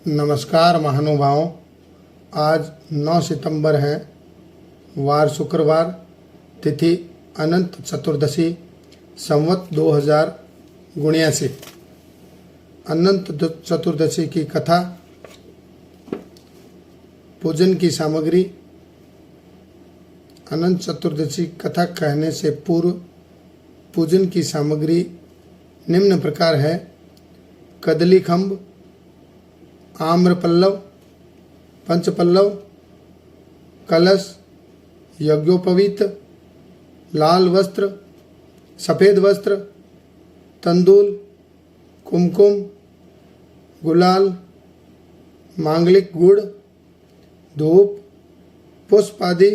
नमस्कार महानुभावों। आज 9 सितंबर है, वार शुक्रवार, तिथि अनंत चतुर्दशी, संवत 2079। अनंत चतुर्दशी की कथा। पूजन की सामग्री। अनंत चतुर्दशी कथा कहने से पूर्व पूजन की सामग्री निम्न प्रकार है: कदली खम्भ, आम्र पल्लव, पंचपल्लव, कलश, यज्ञोपवीत, लाल वस्त्र, सफ़ेद वस्त्र, तंदूल, कुमकुम, गुलाल, मांगलिक गुड़, धूप, पुष्प आदि,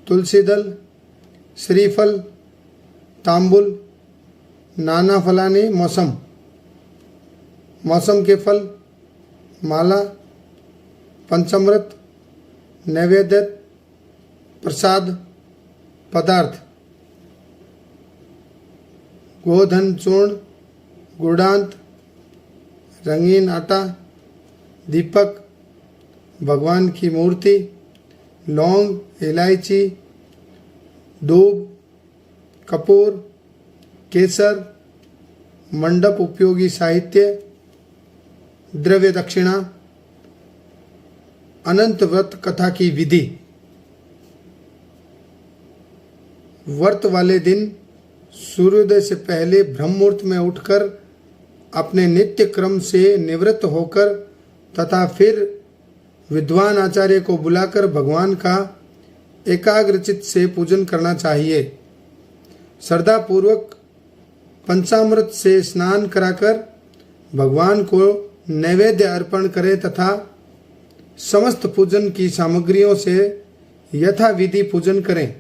तुलसी दल, श्रीफल, तांबुल, नाना फलानी मौसम के फल, माला, पंचामृत, नैवेद्य, प्रसाद, पदार्थ, गोधन चूर्ण, गुड़ांत, रंगीन आटा, दीपक, भगवान की मूर्ति, लौंग, इलायची, दूब, कपूर, केसर, मंडप उपयोगी साहित्य, द्रव्य दक्षिणा। अनंत व्रत कथा की विधि। व्रत वाले दिन सूर्योदय से पहले ब्रह्म मुहूर्त में उठकर अपने नित्य क्रम से निवृत्त होकर तथा फिर विद्वान आचार्य को बुलाकर भगवान का एकाग्रचित से पूजन करना चाहिए। श्रद्धा पूर्वक पंचामृत से स्नान कराकर भगवान को नैवेद्य अर्पण करें तथा समस्त पूजन की सामग्रियों से यथाविधि पूजन करें।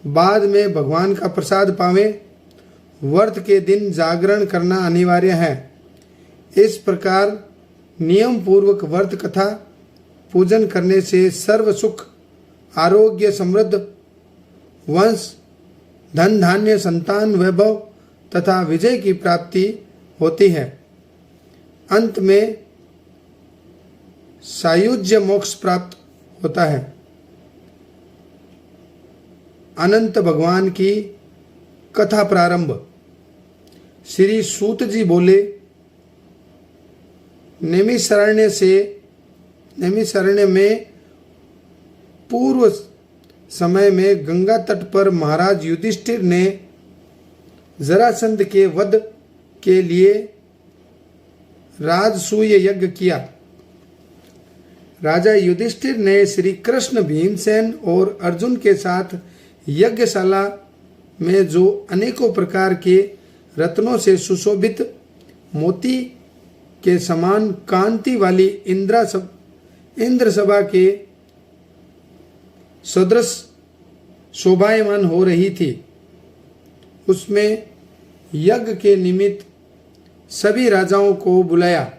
बाद में भगवान का प्रसाद पावें। व्रत के दिन जागरण करना अनिवार्य है। इस प्रकार नियम पूर्वक व्रत कथा पूजन करने से सर्व सुख, आरोग्य, समृद्ध, वंश, धन धान्य, संतान, वैभव तथा विजय की प्राप्ति होती है। अंत में सायुज्य मोक्ष प्राप्त होता है। अनंत भगवान की कथा प्रारंभ। श्री सूत जी बोले, नैमिषारण्य में पूर्व समय में गंगा तट पर महाराज युधिष्ठिर ने जरासंध के वध के लिए राजसूय यज्ञ किया। राजा युधिष्ठिर ने श्री कृष्ण, भीमसेन और अर्जुन के साथ यज्ञशाला में जो अनेकों प्रकार के रत्नों से सुशोभित मोती के समान कांति वाली इंद्र सभा के सदृश शोभायमान हो रही थी, उसमें यज्ञ के निमित्त सभी राजाओं को बुलाया।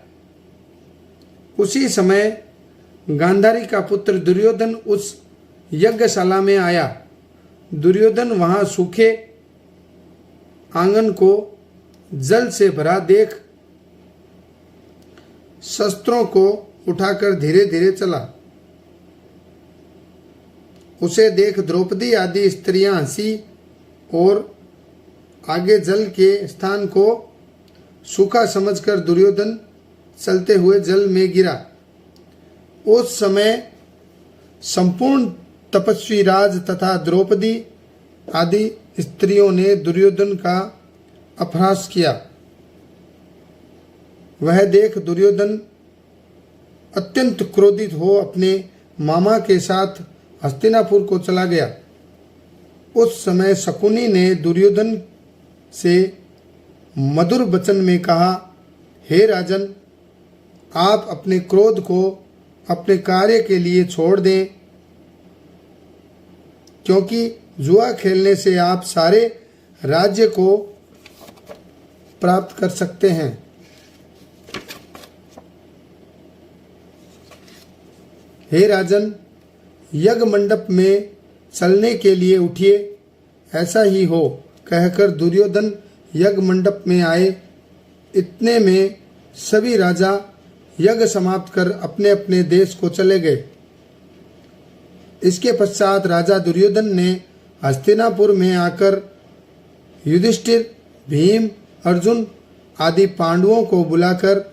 उसी समय गांधारी का पुत्र दुर्योधन उस यज्ञशाला में आया। दुर्योधन वहां सूखे आंगन को जल से भरा देख शस्त्रों को उठाकर धीरे धीरे चला। उसे देख द्रौपदी आदि स्त्रियां हंसी और आगे जल के स्थान को सूखा समझकर दुर्योधन चलते हुए जल में गिरा। उस समय संपूर्ण तपस्वी राज तथा द्रौपदी आदि स्त्रियों ने दुर्योधन का अपहास किया। वह देख दुर्योधन अत्यंत क्रोधित हो अपने मामा के साथ हस्तिनापुर को चला गया। उस समय शकुनी ने दुर्योधन से मधुर वचन में कहा, हे राजन, आप अपने क्रोध को अपने कार्य के लिए छोड़ दें, क्योंकि जुआ खेलने से आप सारे राज्य को प्राप्त कर सकते हैं। हे राजन, यज्ञ मंडप में चलने के लिए उठिए, ऐसा ही हो कहकर दुर्योधन यज्ञ मंडप में आए। इतने में सभी राजा यज्ञ समाप्त कर अपने अपने देश को चले गए। इसके पश्चात राजा दुर्योधन ने हस्तिनापुर में आकर युधिष्ठिर, भीम, अर्जुन आदि पांडवों को बुलाकर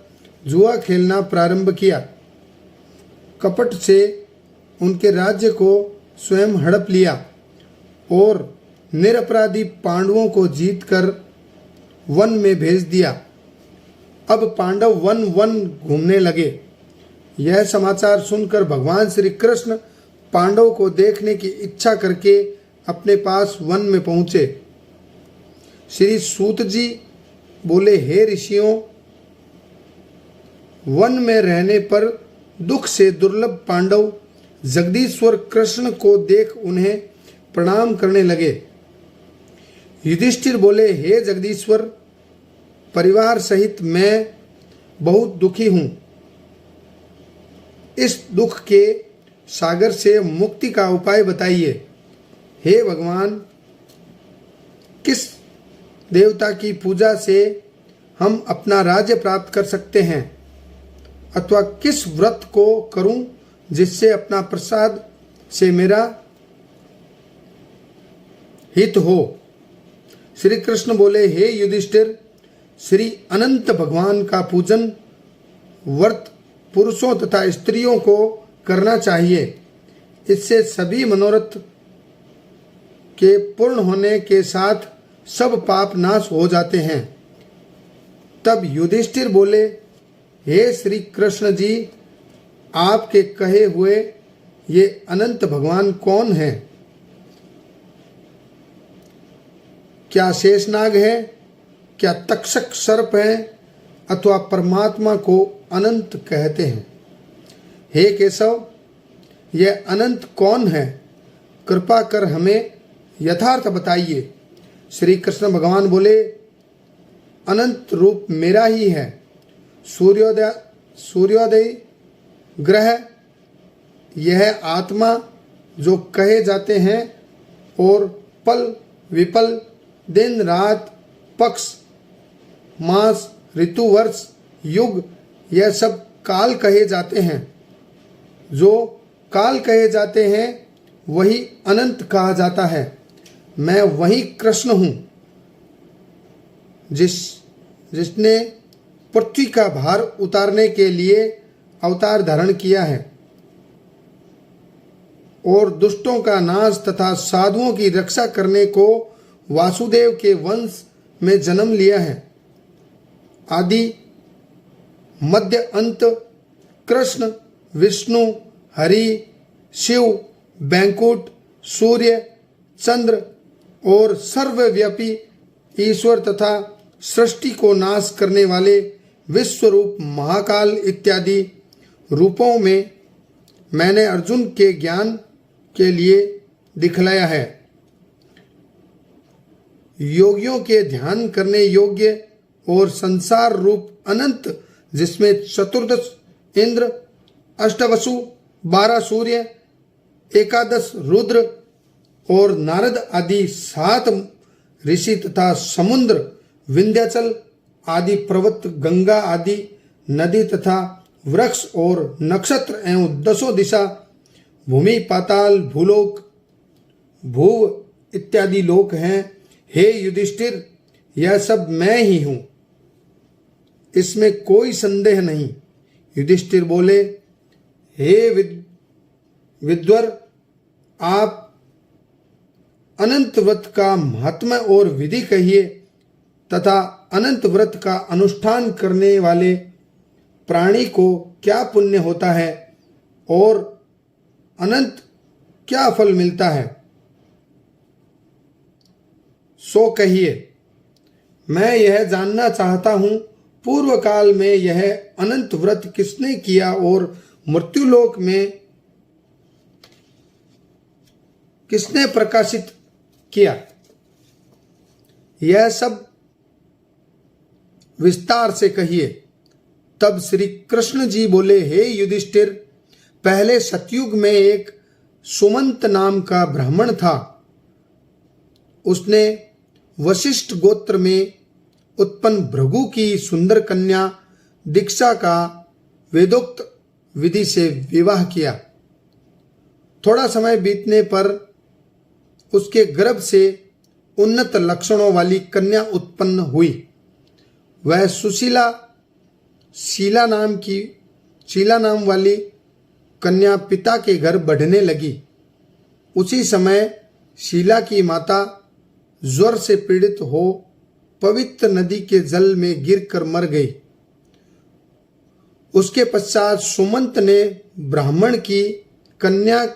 जुआ खेलना प्रारंभ किया। कपट से उनके राज्य को स्वयं हड़प लिया और निरपराधी पांडवों को जीतकर वन में भेज दिया। अब पांडव वन वन घूमने लगे। यह समाचार सुनकर भगवान श्री कृष्ण पांडव को देखने की इच्छा करके अपने पास वन में पहुंचे। श्री सूत जी बोले, हे ऋषियों, वन में रहने पर दुख से दुर्लभ पांडव जगदीश्वर कृष्ण को देख उन्हें प्रणाम करने लगे। युधिष्ठिर बोले, हे जगदीश्वर, परिवार सहित मैं बहुत दुखी हूं। इस दुख के सागर से मुक्ति का उपाय बताइए। हे भगवान, किस देवता की पूजा से हम अपना राज्य प्राप्त कर सकते हैं, अथवा किस व्रत को करूं जिससे अपना प्रसाद से मेरा हित हो। श्री कृष्ण बोले, हे युधिष्ठिर, श्री अनंत भगवान का पूजन व्रत पुरुषों तथा स्त्रियों को करना चाहिए। इससे सभी मनोरथ के पूर्ण होने के साथ सब पाप नाश हो जाते हैं। तब युधिष्ठिर बोले, हे श्री कृष्ण जी, आपके कहे हुए ये अनंत भगवान कौन है? क्या शेषनाग है, क्या तक्षक सर्प है, अथवा परमात्मा को अनंत कहते हैं? हे केशव, यह अनंत कौन है? कृपा कर हमें यथार्थ बताइए। श्री कृष्ण भगवान बोले, अनंत रूप मेरा ही है। सूर्योदय ग्रह यह आत्मा जो कहे जाते हैं, और पल विपल, दिन रात, पक्ष मास, ऋतु वर्ष, युग, यह सब काल कहे जाते हैं। जो काल कहे जाते हैं वही अनंत कहा जाता है। मैं वही कृष्ण हूँ जिसने पृथ्वी का भार उतारने के लिए अवतार धारण किया है और दुष्टों का नाश तथा साधुओं की रक्षा करने को वासुदेव के वंश में जन्म लिया है। आदि मध्य अंत कृष्ण, विष्णु, हरि, शिव, बैंकुट, सूर्य, चंद्र और सर्वव्यापी ईश्वर तथा सृष्टि को नाश करने वाले विश्वरूप महाकाल इत्यादि रूपों में मैंने अर्जुन के ज्ञान के लिए दिखलाया है। योगियों के ध्यान करने योग्य और संसार रूप अनंत, जिसमें 14 इंद्र, 8 वसु, 12 सूर्य, 11 रुद्र और नारद आदि 7 ऋषि तथा समुद्र, विंध्याचल आदि पर्वत, गंगा आदि नदी तथा वृक्ष और नक्षत्र एवं 10 दिशा, भूमि, पाताल, भूलोक, भूव इत्यादि लोक हैं। हे युधिष्ठिर, यह सब मैं ही हूं, इसमें कोई संदेह नहीं। युधिष्ठिर बोले, हे विद्वर, आप अनंत व्रत का महात्म्य और विधि कहिए तथा अनंत व्रत का अनुष्ठान करने वाले प्राणी को क्या पुण्य होता है और अनंत क्या फल मिलता है, सो कहिए। मैं यह जानना चाहता हूं, पूर्व काल में यह अनंत व्रत किसने किया और मृत्युलोक में किसने प्रकाशित किया, यह सब विस्तार से कहिए। तब श्री कृष्ण जी बोले, हे युधिष्ठिर, पहले सतयुग में एक सुमंत नाम का ब्राह्मण था। उसने वशिष्ठ गोत्र में उत्पन्न भृगु की सुंदर कन्या दीक्षा का वेदोक्त विधि से विवाह किया। थोड़ा समय बीतने पर उसके गर्भ से उन्नत लक्षणों वाली कन्या उत्पन्न हुई। वह शीला नाम वाली कन्या पिता के घर बढ़ने लगी। उसी समय शीला की माता ज्वर से पीड़ित हो पवित्र नदी के जल में गिरकर मर गई। उसके पश्चात सुमंत ने ब्राह्मण की कन्या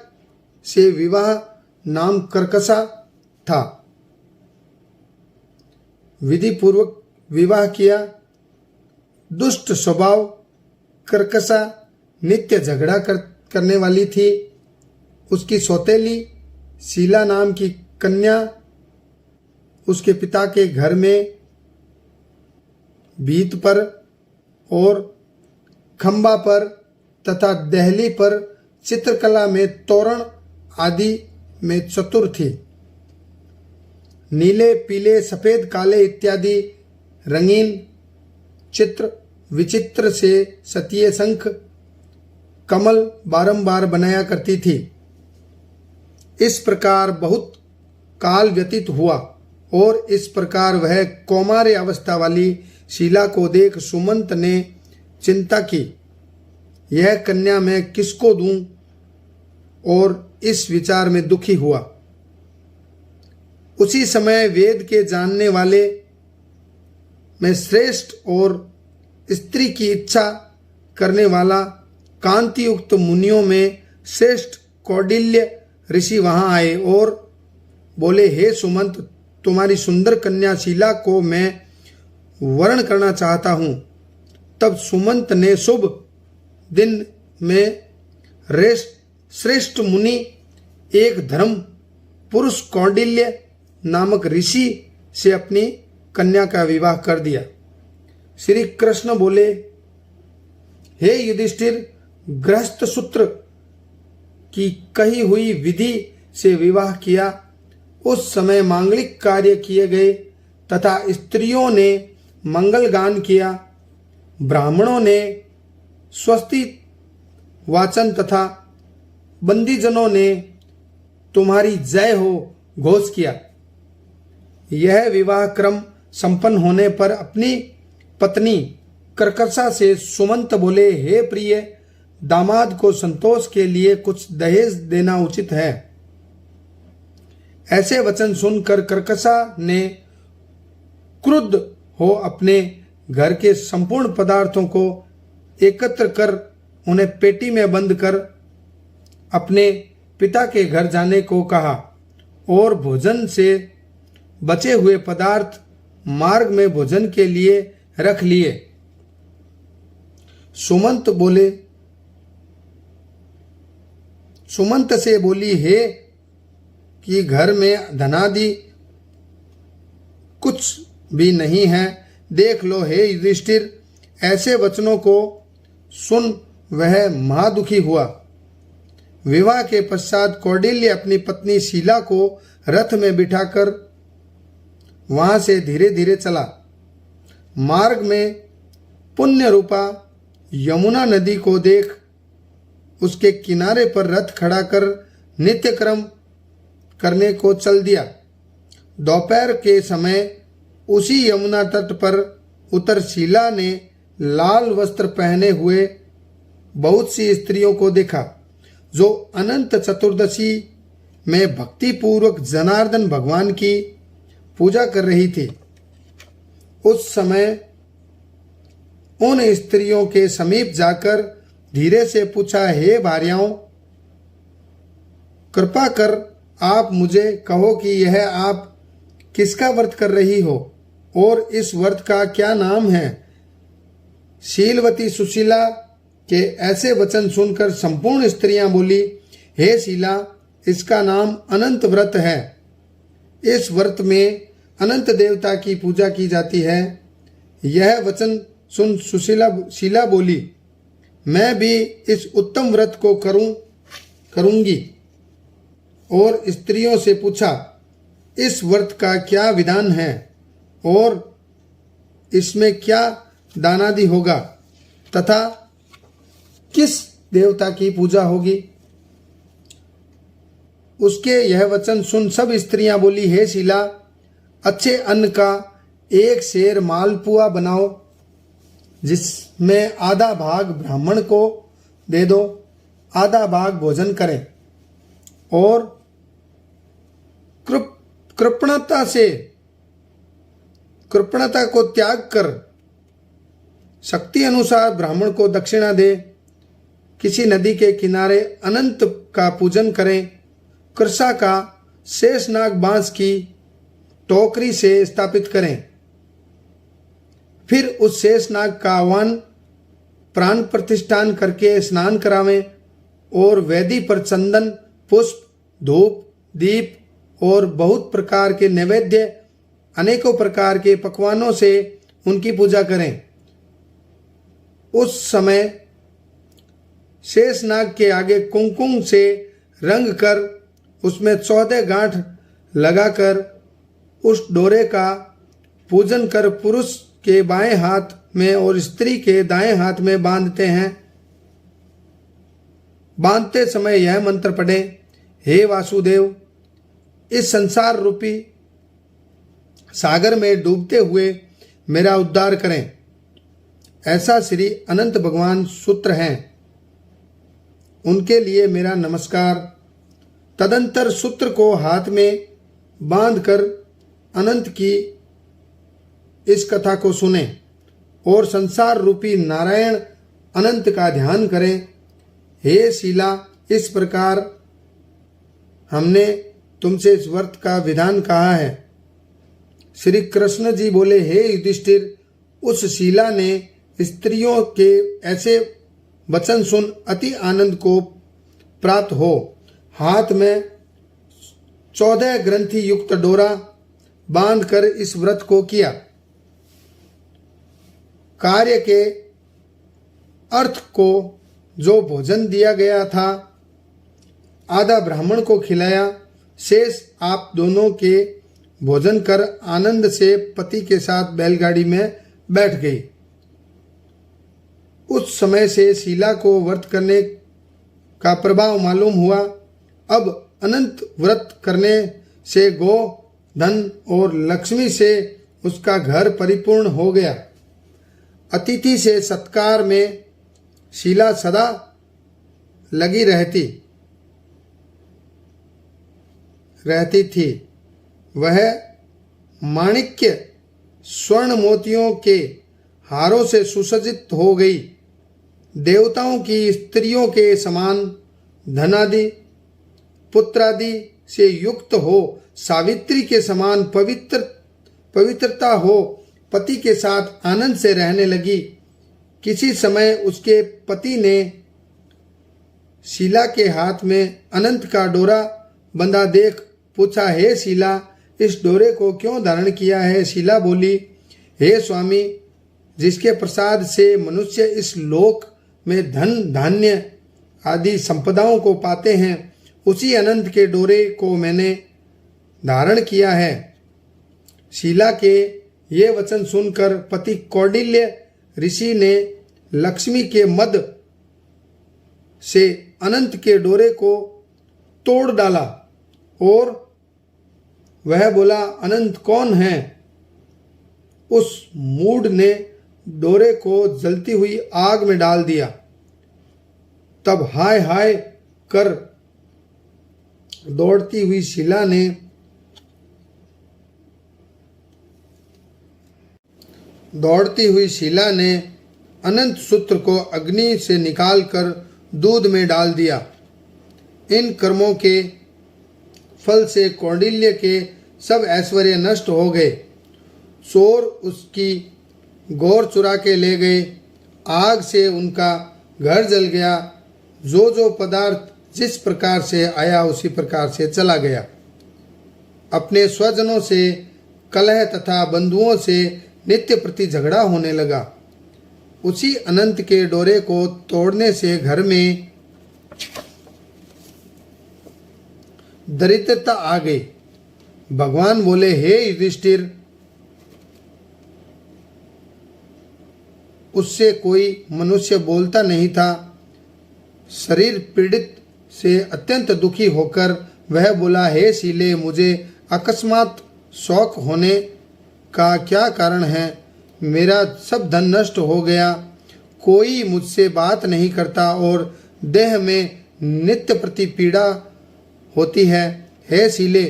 से विवाह नाम कर्कशा था विधि पूर्वक विवाह किया। दुष्ट स्वभाव कर्कशा नित्य झगड़ा करने वाली थी। उसकी सौतेली शीला नाम की कन्या उसके पिता के घर में भीत पर और खंबा पर तथा दहली पर चित्रकला में तोरण आदि में चतुर थी। नीले, पीले, सफेद, काले इत्यादि रंगीन चित्र विचित्र से सतीय शंख कमल बारंबार बनाया करती थी। इस प्रकार बहुत काल व्यतीत हुआ और इस प्रकार वह कौमार्य अवस्था वाली शीला को देख सुमंत ने चिंता की, यह कन्या मैं किसको दूं, और इस विचार में दुखी हुआ। उसी समय वेद के जानने वाले में श्रेष्ठ और स्त्री की इच्छा करने वाला कांतियुक्त मुनियों में श्रेष्ठ कौटिल्य ऋषि वहां आए और बोले, हे सुमंत, तुम्हारी सुंदर कन्या शीला को मैं वर्ण करना चाहता हूं। तब सुमंत ने शुभ दिन में श्रेष्ठ मुनि एक धर्म पुरुष कौटिल्य नामक ऋषि से अपनी कन्या का विवाह कर दिया। श्री कृष्ण बोले, हे युधिष्ठिर, गृहस्थ सूत्र की कही हुई विधि से विवाह किया। उस समय मांगलिक कार्य किए गए तथा स्त्रियों ने मंगल गान किया। ब्राह्मणों ने स्वस्ति वाचन तथा बंदीजनों ने तुम्हारी जय हो घोष किया। यह विवाह क्रम संपन्न होने पर अपनी पत्नी कर्कशा से सुमंत बोले, हे प्रिय, दामाद को संतोष के लिए कुछ दहेज देना उचित है। ऐसे वचन सुनकर कर्कशा ने क्रुद्ध हो अपने घर के संपूर्ण पदार्थों को एकत्र कर उन्हें पेटी में बंद कर अपने पिता के घर जाने को कहा और भोजन से बचे हुए पदार्थ मार्ग में भोजन के लिए रख लिए। सुमंत से बोली, हे कि घर में धनादि कुछ भी नहीं है। देख लो हे युधिष्ठिर। ऐसे वचनों को सुन वह महादुखी हुआ। विवाह के पश्चात कौटिल्य अपनी पत्नी शीला को रथ में बिठाकर वहां से धीरे धीरे चला। मार्ग में पुण्य रूपा यमुना नदी को देख उसके किनारे पर रथ खड़ा कर नित्य क्रम करने को चल दिया। दोपहर के समय उसी यमुना तट पर उतर शीला ने लाल वस्त्र पहने हुए बहुत सी स्त्रियों को देखा जो अनंत चतुर्दशी में भक्ति पूर्वक जनार्दन भगवान की पूजा कर रही थी। उस समय उन स्त्रियों के समीप जाकर धीरे से पूछा, हे भार्याओं, कृपा कर आप मुझे कहो कि यह आप किसका व्रत कर रही हो और इस व्रत का क्या नाम है। शीलवती सुशीला के ऐसे वचन सुनकर संपूर्ण स्त्रियां बोली, हे शीला, इसका नाम अनंत व्रत है। इस व्रत में अनंत देवता की पूजा की जाती है। यह वचन सुन शीला बोली, मैं भी इस उत्तम व्रत को करूंगी। और स्त्रियों से पूछा, इस व्रत का क्या विधान है और इसमें क्या दानादि होगा तथा किस देवता की पूजा होगी। उसके यह वचन सुन सब स्त्रियां बोली, हे शीला, अच्छे अन्न का एक सेर मालपुआ बनाओ, जिसमें आधा भाग ब्राह्मण को दे दो, आधा भाग भोजन करें, और कृपणता को त्याग कर शक्ति अनुसार ब्राह्मण को दक्षिणा दे। किसी नदी के किनारे अनंत का पूजन करें। कृषा का शेषनाग बांस की टोकरी से स्थापित करें। फिर उस शेषनाग का आह्वान प्राण प्रतिष्ठान करके स्नान करावें और वेदी पर चंदन, पुष्प, धूप, दीप और बहुत प्रकार के नैवेद्य, अनेकों प्रकार के पकवानों से उनकी पूजा करें। उस समय शेषनाग के आगे कुमकुम से रंग कर उसमें 14 गांठ लगाकर उस डोरे का पूजन कर पुरुष के बाएं हाथ में और स्त्री के दाएं हाथ में बांधते हैं। बांधते समय यह मंत्र पढ़े, हे वासुदेव, इस संसार रूपी सागर में डूबते हुए मेरा उद्धार करें। ऐसा श्री अनंत भगवान सूत्र हैं, उनके लिए मेरा नमस्कार। तदंतर सूत्र को हाथ में बांधकर अनंत की इस कथा को सुने और संसार रूपी नारायण अनंत का ध्यान करें। हे शीला, इस प्रकार हमने तुमसे इस व्रत का विधान कहा है। श्री कृष्ण जी बोले, हे युधिष्ठिर, उस शीला ने स्त्रियों के ऐसे वचन सुन अति आनंद को प्राप्त हो हाथ में 14 ग्रंथि युक्त डोरा बांधकर इस व्रत को किया। कार्य के अर्थ को जो भोजन दिया गया था आधा ब्राह्मण को खिलाया, शेष आप दोनों के भोजन कर आनंद से पति के साथ बैलगाड़ी में बैठ गई। उस समय से शीला को व्रत करने का प्रभाव मालूम हुआ। अब अनंत व्रत करने से गो, धन और लक्ष्मी से उसका घर परिपूर्ण हो गया। अतिथि से सत्कार में शीला सदा लगी रहती थी। वह माणिक्य स्वर्ण मोतियों के हारों से सुसज्जित हो गई। देवताओं की स्त्रियों के समान धनादि पुत्रादि से युक्त हो, सावित्री के समान पवित्रता हो, पति के साथ आनंद से रहने लगी। किसी समय उसके पति ने शीला के हाथ में अनंत का डोरा बंधा देख पूछा, हे शीला, इस डोरे को क्यों धारण किया है? शीला बोली, हे स्वामी, जिसके प्रसाद से मनुष्य इस लोक में धन धान्य आदि संपदाओं को पाते हैं, उसी अनंत के डोरे को मैंने धारण किया है। शीला के ये वचन सुनकर पति कौंडिल्य ऋषि ने लक्ष्मी के मद से अनंत के डोरे को तोड़ डाला और वह बोला, अनंत कौन है? उस मूढ़ ने डोरे को जलती हुई आग में डाल दिया। तब हाय हाय कर दौड़ती हुई शीला ने अनंत सूत्र को अग्नि से निकालकर दूध में डाल दिया। इन कर्मों के फल से कौंडिल्य के सब ऐश्वर्य नष्ट हो गए। चोर उसकी गौर चुरा के ले गए। आग से उनका घर जल गया। जो पदार्थ जिस प्रकार से आया उसी प्रकार से चला गया। अपने स्वजनों से कलह तथा बंधुओं से नित्य प्रति झगड़ा होने लगा। उसी अनंत के डोरे को तोड़ने से घर में दरिद्रता आ गई। भगवान बोले, हे युधिष्ठिर, उससे कोई मनुष्य बोलता नहीं था। शरीर पीड़ित से अत्यंत दुखी होकर वह बोला, हे शीले, मुझे अकस्मात शौक होने का क्या कारण है? मेरा सब धन नष्ट हो गया, कोई मुझसे बात नहीं करता और देह में नित्य प्रति पीड़ा होती है। हे शीले,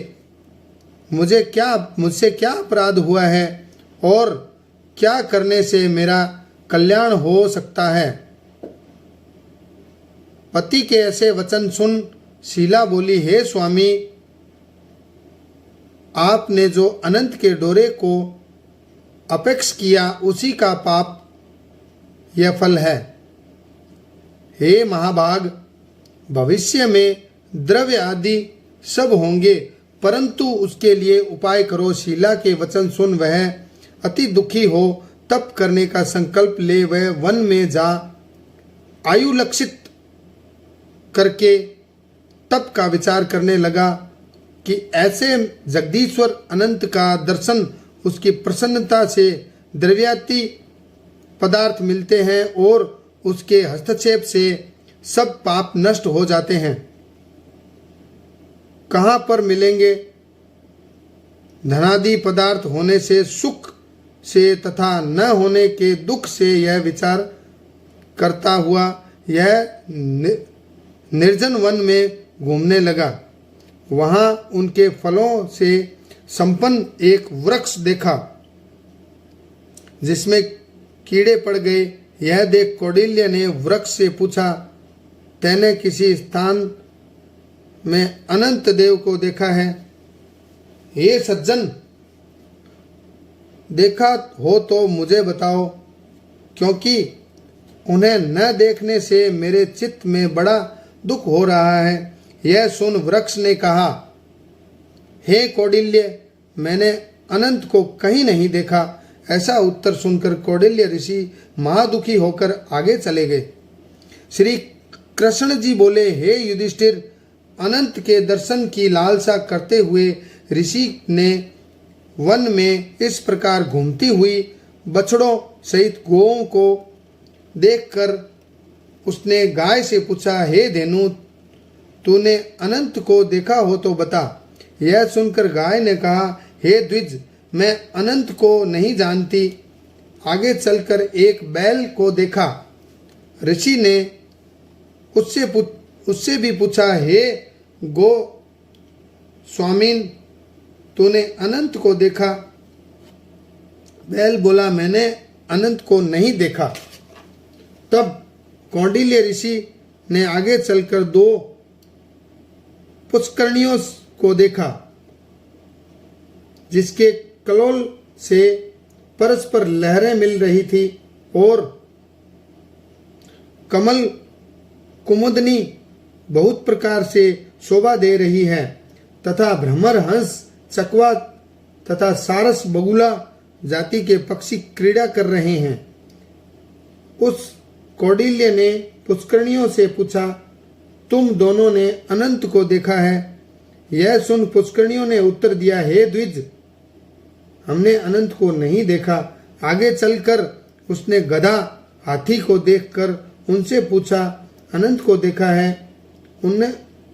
मुझसे क्या अपराध हुआ है और क्या करने से मेरा कल्याण हो सकता है? पति के ऐसे वचन सुन शीला बोली, हे स्वामी, आपने जो अनंत के डोरे को अपेक्ष किया उसी का पाप यह फल है। हे महाभाग, भविष्य में द्रव्य आदि सब होंगे, परंतु उसके लिए उपाय करो। शीला के वचन सुन वह अति दुखी हो तप करने का संकल्प ले वह वन में जा आयु लक्षित करके तप का विचार करने लगा कि ऐसे जगदीश्वर अनंत का दर्शन, उसकी प्रसन्नता से द्रव्याति पदार्थ मिलते हैं और उसके हस्तक्षेप से सब पाप नष्ट हो जाते हैं। कहाँ पर मिलेंगे? धनादि पदार्थ होने से सुख से तथा न होने के दुख से यह विचार करता हुआ यह निर्जन वन में घूमने लगा। वहाँ उनके फलों से संपन्न एक वृक्ष देखा जिसमें कीड़े पड़ गए। यह देख कौटिल्य ने वृक्ष से पूछा, तैने किसी स्थान में अनंत देव को देखा है? हे सज्जन, देखा हो तो मुझे बताओ, क्योंकि उन्हें न देखने से मेरे चित्त में बड़ा दुख हो रहा है। यह सुन वृक्ष ने कहा, हे कौटिल्य, मैंने अनंत को कहीं नहीं देखा। ऐसा उत्तर सुनकर कौटिल्य ऋषि महादुखी होकर आगे चले गए। श्री कृष्ण जी बोले, हे युधिष्ठिर, अनंत के दर्शन की लालसा करते हुए ऋषि ने वन में इस प्रकार घूमती हुई बछड़ों सहित गोओं को देखकर उसने गाय से पूछा, हे धेनु, तूने अनंत को देखा हो तो बता। यह सुनकर गाय ने कहा, हे द्विज, मैं अनंत को नहीं जानती। आगे चलकर एक बैल को देखा। ऋषि ने उससे भी पूछा, हे गो स्वामीन, तूने अनंत को देखा? बैल बोला, मैंने अनंत को नहीं देखा। तब कौटिल्य ऋषि ने आगे चलकर दो पुष्करणियों को देखा जिसके कलोल से परस्पर लहरें मिल रही थी और कमल कुमुदनी बहुत प्रकार से शोभा दे रही है तथा भ्रमर, हंस, चकवा तथा सारस बगुला जाति के पक्षी क्रीड़ा कर रहे हैं। उस कौटिल्य ने पुष्करणियों से पूछा, तुम दोनों ने अनंत को देखा है? यह सुन पुष्करणियों ने उत्तर दिया, हे द्विज, हमने अनंत को नहीं देखा। आगे चलकर उसने गधा, हाथी को देखकर उनसे पूछा, अनंत को देखा है?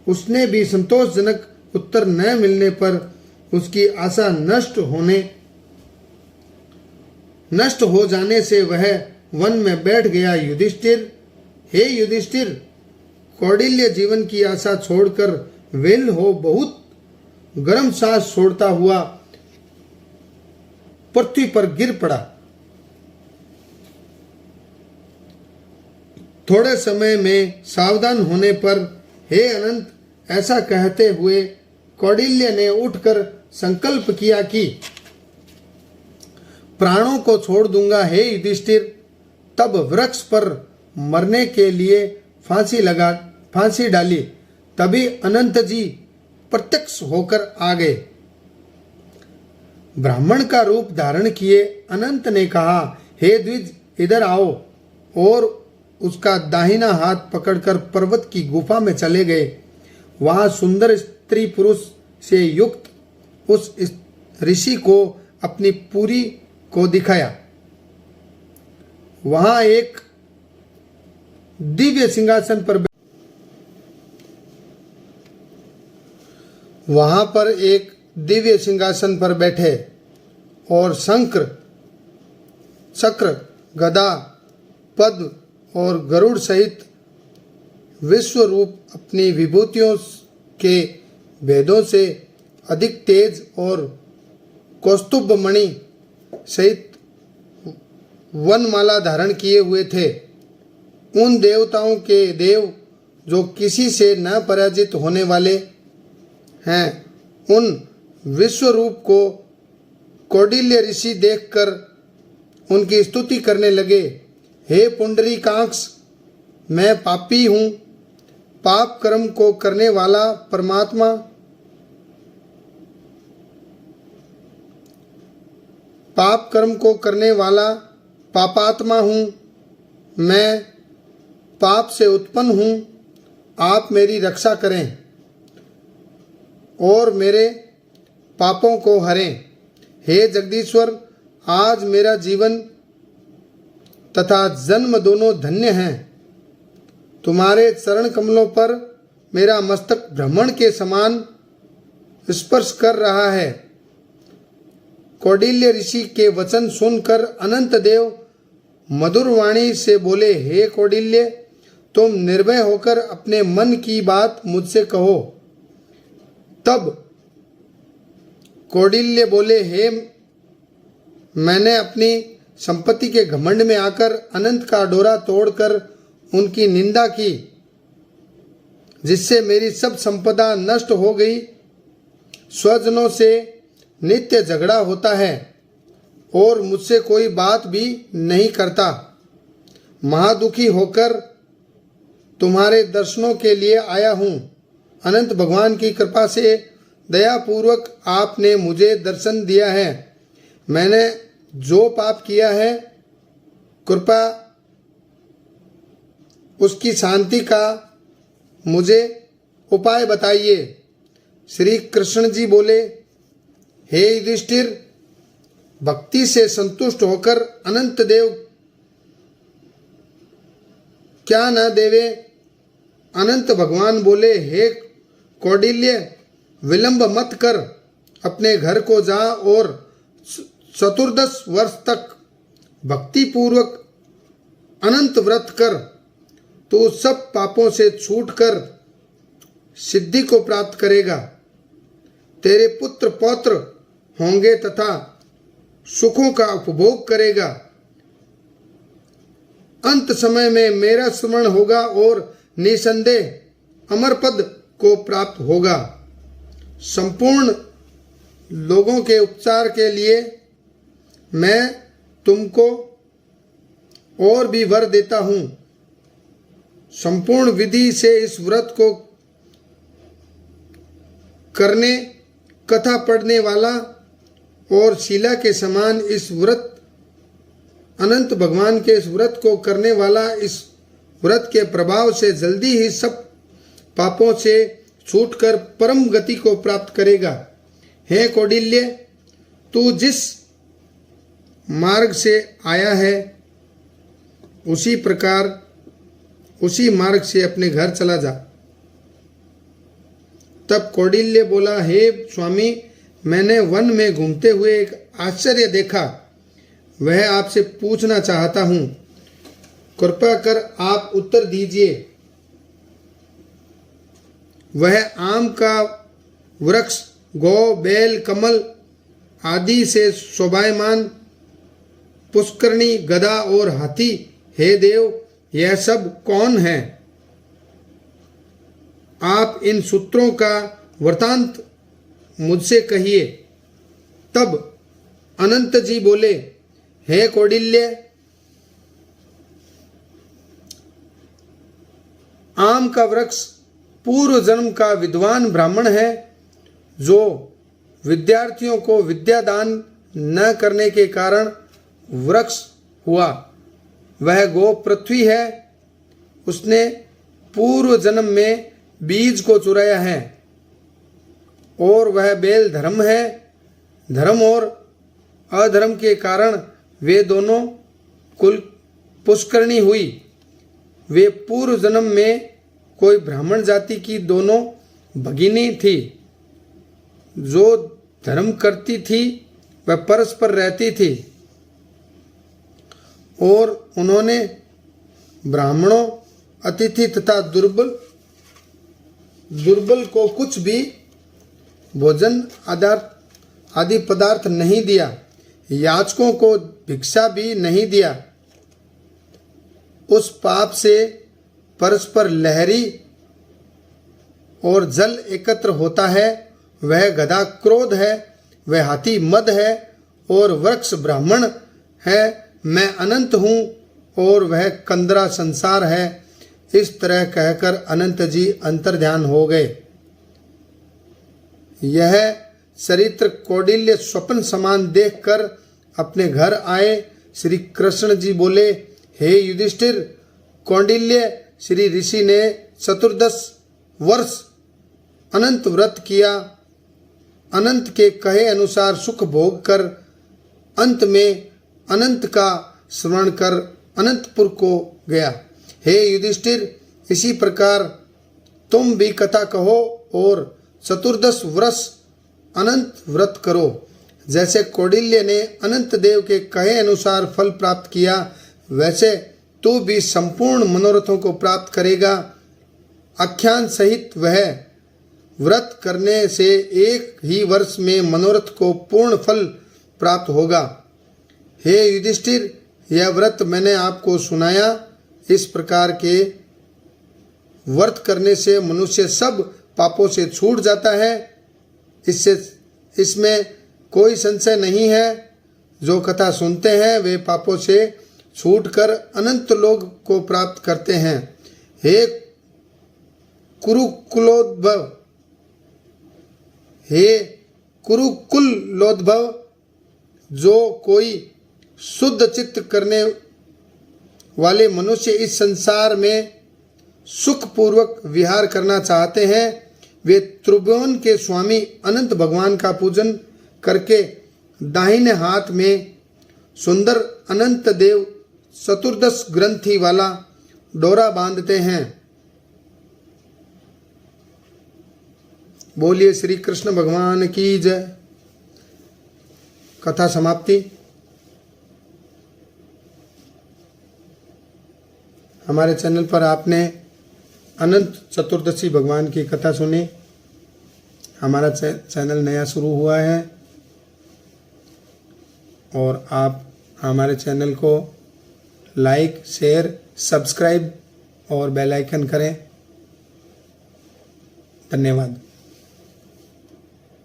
उसने भी संतोषजनक उत्तर न मिलने पर उसकी आशा नष्ट हो जाने से वह वन में बैठ गया। युधिष्ठिर, हे युधिष्ठिर, कौटिल्य जीवन की आशा छोड़कर वेल हो बहुत गर्म सांस छोड़ता हुआ पृथ्वी पर गिर पड़ा। थोड़े समय में सावधान होने पर, हे अनंत, ऐसा कहते हुए कौटिल्य ने उठकर संकल्प किया कि प्राणों को छोड़ दूंगा। हे युधिष्ठिर, तब वृक्ष पर मरने के लिए फांसी डाली। तभी अनंत जी प्रत्यक्ष होकर आ गए। ब्राह्मण का रूप धारण किए अनंत ने कहा, हे द्विज, इधर आओ, और उसका दाहिना हाथ पकड़कर पर्वत की गुफा में चले गए। वहां सुंदर स्त्री पुरुष से युक्त उस ऋषि को अपनी पुरी को दिखाया। वहां एक दिव्य सिंहासन पर वहां पर एक दिव्य सिंहासन पर बैठे और शंख, चक्र, गदा, पद्म और गरुड़ सहित विश्व रूप अपनी विभूतियों के भेदों से अधिक तेज और कौस्तुभ मणि सहित वनमाला धारण किए हुए थे। उन देवताओं के देव जो किसी से न पराजित होने वाले हैं, उन विश्व रूप को कौटिल्य ऋषि देखकर उनकी स्तुति करने लगे। हे पुंडरीकाक्ष, मैं पापी हूँ। पाप कर्म को करने वाला परमात्मा पाप कर्म को करने वाला पापात्मा हूँ। मैं पाप से उत्पन्न हूँ। आप मेरी रक्षा करें और मेरे पापों को हरें। हे जगदीश्वर, आज मेरा जीवन तथा जन्म दोनों धन्य हैं। तुम्हारे चरण कमलों पर मेरा मस्तक भ्रमण के समान स्पर्श कर रहा है। कौटिल्य ऋषि के वचन सुनकर अनंत देव मधुर वाणी से बोले, हे कौटिल्य, तुम निर्भय होकर अपने मन की बात मुझसे कहो। तब कौटिल्य बोले, हे मैंने अपनी संपत्ति के घमंड में आकर अनंत का डोरा तोड़कर उनकी निंदा की, जिससे मेरी सब संपदा नष्ट हो गई। स्वजनों से नित्य झगड़ा होता है और मुझसे कोई बात भी नहीं करता। महादुखी होकर तुम्हारे दर्शनों के लिए आया हूँ। अनंत भगवान की कृपा से दयापूर्वक आपने मुझे दर्शन दिया है। मैंने जो पाप किया है, कृपा उसकी शांति का मुझे उपाय बताइए। श्री कृष्ण जी बोले, हे युधिष्ठिर, भक्ति से संतुष्ट होकर अनंत देव क्या न देवे। अनंत भगवान बोले, हे कौटिल्य, विलंब मत कर, अपने घर को जा और 14 वर्ष तक भक्ति पूर्वक अनंत व्रत कर। तो सब पापों से छूटकर सिद्धि को प्राप्त करेगा। तेरे पुत्र पौत्र होंगे तथा सुखों का उपभोग करेगा। अंत समय में मेरा स्मरण होगा और निसंदेह अमर पद को प्राप्त होगा। संपूर्ण लोगों के उपचार के लिए मैं तुमको और भी वर देता हूँ। संपूर्ण विधि से इस व्रत को करने, कथा पढ़ने वाला और शिला के समान इस व्रत, अनंत भगवान के इस व्रत को करने वाला इस व्रत के प्रभाव से जल्दी ही सब पापों से छूटकर परम गति को प्राप्त करेगा। हे कौटिल्य, तू जिस मार्ग से आया है उसी मार्ग से अपने घर चला जा। तब कौटिल्य बोला, हे स्वामी, मैंने वन में घूमते हुए एक आश्चर्य देखा, वह आपसे पूछना चाहता हूँ। कृपया कर आप उत्तर दीजिए। वह आम का वृक्ष, गौ, बैल, कमल आदि से शोभायमान पुष्करणी, गदा और हाथी, हे देव, यह सब कौन है? आप इन सूत्रों का वृतांत मुझसे कहिए। तब अनंत जी बोले, हे कौटिल्य, आम का वृक्ष पूर्व जन्म का विद्वान ब्राह्मण है, जो विद्यार्थियों को विद्यादान न करने के कारण वृक्ष हुआ। वह गो पृथ्वी है, उसने पूर्व जन्म में बीज को चुराया है। और वह बैल धर्म है, धर्म और अधर्म के कारण वे दोनों कुल पुष्करणी हुई। वे पूर्व जन्म में कोई ब्राह्मण जाति की दोनों भगिनी थी। जो धर्म करती थी वह परस्पर रहती थी और उन्होंने ब्राह्मणों, अतिथि तथा दुर्बल को कुछ भी भोजन आदि पदार्थ नहीं दिया। याचकों को भिक्षा भी नहीं दिया। उस पाप से परस्पर लहरी और जल एकत्र होता है, वह गधा क्रोध है, वह हाथी मद है और वृक्ष ब्राह्मण है। मैं अनंत हूँ और वह कंदरा संसार है। इस तरह कहकर अनंत जी अंतर्ध्यान हो गए। यह चरित्र कौटिल्य स्वप्न समान देखकर अपने घर आए। श्री कृष्ण जी बोले, हे युधिष्ठिर, कौटिल्य श्री ऋषि ने 14 वर्ष अनंत व्रत किया। अनंत के कहे अनुसार सुख भोग कर अंत में अनंत का स्मरण कर अनंतपुर को गया। हे युधिष्ठिर, इसी प्रकार तुम भी कथा कहो और 14 वर्ष अनंत व्रत करो। जैसे कौटिल्य ने अनंत देव के कहे अनुसार फल प्राप्त किया, वैसे तू भी संपूर्ण मनोरथों को प्राप्त करेगा। आख्यान सहित वह व्रत करने से एक ही वर्ष में मनोरथ को पूर्ण फल प्राप्त होगा। हे युधिष्ठिर, यह व्रत मैंने आपको सुनाया। इस प्रकार के व्रत करने से मनुष्य सब पापों से छूट जाता है। इसमें कोई संशय नहीं है। जो कथा सुनते हैं वे पापों से छूटकर अनंत लोक को प्राप्त करते हैं। हे कुरुकुलोद्भव, हे कुरुकुलोद्भव, जो कोई शुद्ध चित्त करने वाले मनुष्य इस संसार में सुखपूर्वक विहार करना चाहते हैं, वे त्रिभुवन के स्वामी अनंत भगवान का पूजन करके दाहिने हाथ में सुंदर अनंत देव 14 ग्रंथि वाला डोरा बांधते हैं। बोलिए श्री कृष्ण भगवान की जय। कथा समाप्ति। हमारे चैनल पर आपने अनंत चतुर्दशी भगवान की कथा सुनी। हमारा चैनल नया शुरू हुआ है और आप हमारे चैनल को लाइक, शेयर, सब्सक्राइब और बेल आइकन करें। धन्यवाद।